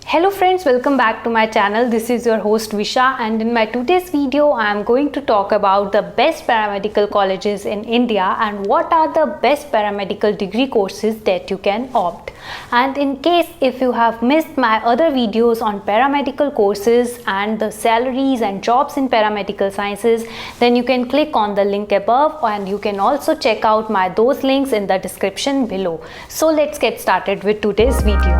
Hello friends, welcome back to my channel. This is your host Visha, and in my today's video I am going to talk about the best paramedical colleges in India and what are the best paramedical degree courses that you can opt. And in case if you have missed my other videos on paramedical courses and the salaries and jobs in paramedical sciences, then you can click on the link above, and you can also check out those links in the description below. So let's get started with today's video.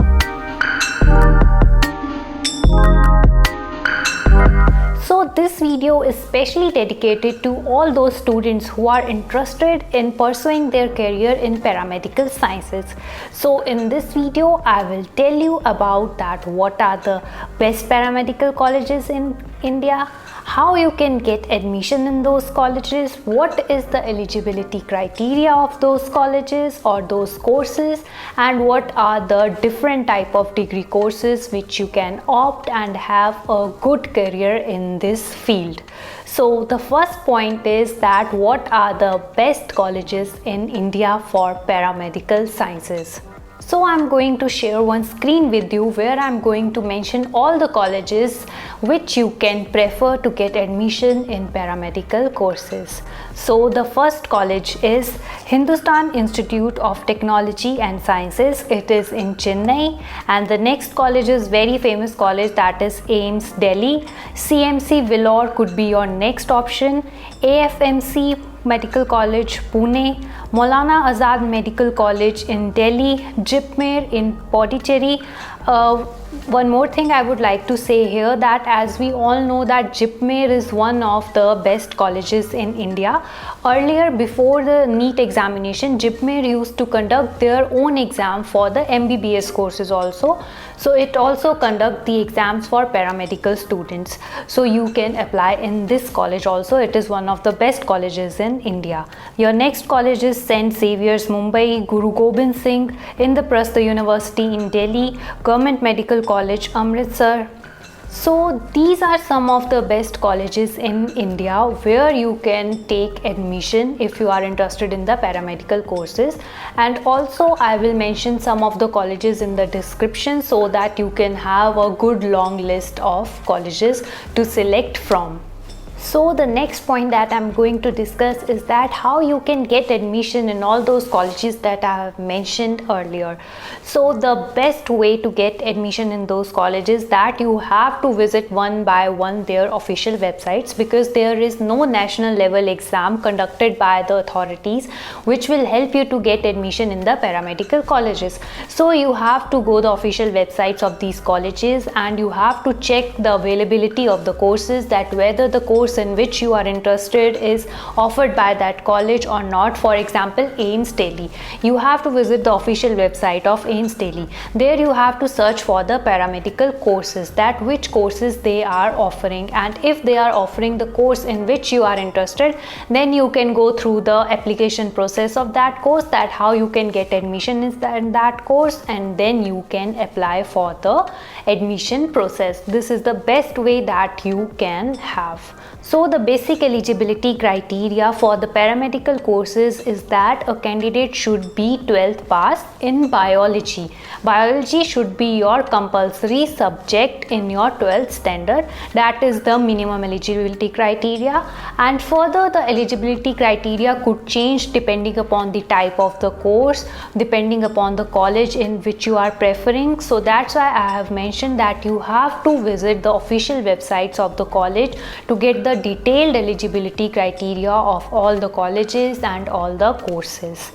So this video is specially dedicated to all those students who are interested in pursuing their career in paramedical sciences. So in this video I will tell you about that what are the best paramedical colleges in India, how you can get admission in those colleges, what is the eligibility criteria of those colleges or those courses, and what are the different type of degree courses which you can opt and have a good career in this field. So the first point is that what are the best colleges in India for paramedical sciences. So I'm going to share one screen with you where I'm going to mention all the colleges which you can prefer to get admission in paramedical courses. So the first college is Hindustan Institute of Technology and Sciences. It is in Chennai, and the next college is very famous college, that is AIIMS Delhi. CMC Vellore could be your next option. AFMC Medical College Pune, Maulana Azad Medical College in Delhi, JIPMER in Pondicherry. One more thing I would like to say here, that as we all know that JIPMER is one of the best colleges in India. Earlier, before the NEET examination, JIPMER used to conduct their own exam for the MBBS courses also. So it also conduct the exams for paramedical students. So you can apply in this college also. It is one of the best colleges in India. Your next college is St. Xavier's Mumbai, Guru Gobind Singh, Indraprastha University in Delhi, Government Medical College Amritsar. So these are some of the best colleges in India where you can take admission if you are interested in the paramedical courses, and also I will mention some of the colleges in the description so that you can have a good long list of colleges to select from. So the next point that I'm going to discuss is that how you can get admission in all those colleges that I have mentioned earlier. So the best way to get admission in those colleges, that you have to visit one by one their official websites, because there is no national level exam conducted by the authorities which will help you to get admission in the paramedical colleges. So you have to go the official websites of these colleges and you have to check the availability of the courses, that whether the course in which you are interested is offered by that college or not. For example, AIIMS Delhi, you have to visit the official website of AIIMS Delhi. There you have to search for the paramedical courses, that which courses they are offering, and if they are offering the course in which you are interested, then you can go through the application process of that course, that how you can get admission in that course, and then you can apply for the admission process. This is the best way that you can have. So the basic eligibility criteria for the paramedical courses is that a candidate should be 12th pass in biology. Biology should be your compulsory subject in your 12th standard. That is the minimum eligibility criteria, and further the eligibility criteria could change depending upon the type of the course, depending upon the college in which you are preferring. So that's why I have mentioned that you have to visit the official websites of the college to get the detailed eligibility criteria of all the colleges and all the courses.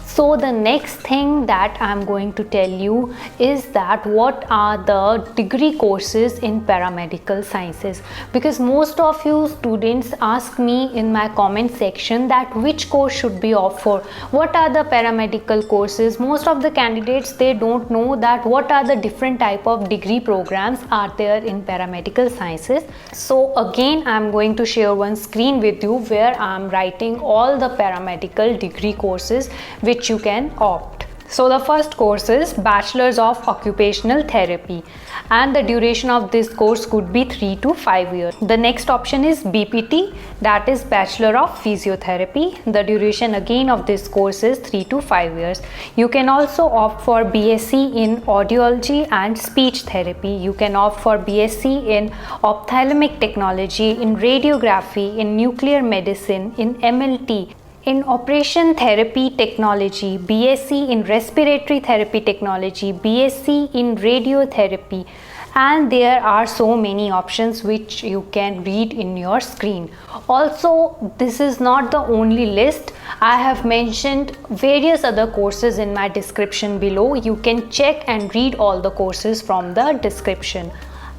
So the next thing that I'm going to tell you is that what are the degree courses in paramedical sciences, because most of you students ask me in my comment section that which course should be opt for, what are the paramedical courses. Most of the candidates, they don't know that what are the different type of degree programs are there in paramedical sciences. So again I'm going to share one screen with you where I'm writing all the paramedical degree courses which you can opt. So the first course is Bachelor's of Occupational Therapy, and the duration of this course could be 3 to 5 years. The next option is BPT, that is Bachelor of Physiotherapy. The duration again of this course is 3 to 5 years. You can also opt for BSc in Audiology and Speech Therapy. You can opt for BSc in Ophthalmic Technology, in Radiography, in Nuclear Medicine, in MLT, in Operation Therapy Technology, BSc in Respiratory Therapy Technology, BSc in Radiotherapy, and there are so many options which you can read in your screen. Also, this is not the only list. I have mentioned various other courses in my description below. You can check and read all the courses from the description.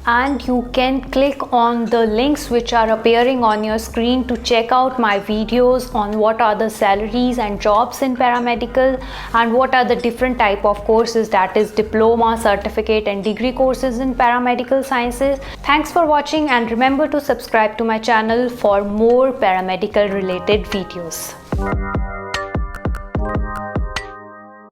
And you can click on the links which are appearing on your screen to check out my videos on what are the salaries and jobs in paramedical, and what are the different type of courses, that is diploma, certificate and degree courses in paramedical sciences. Thanks for watching, and remember to subscribe to my channel for more paramedical related videos.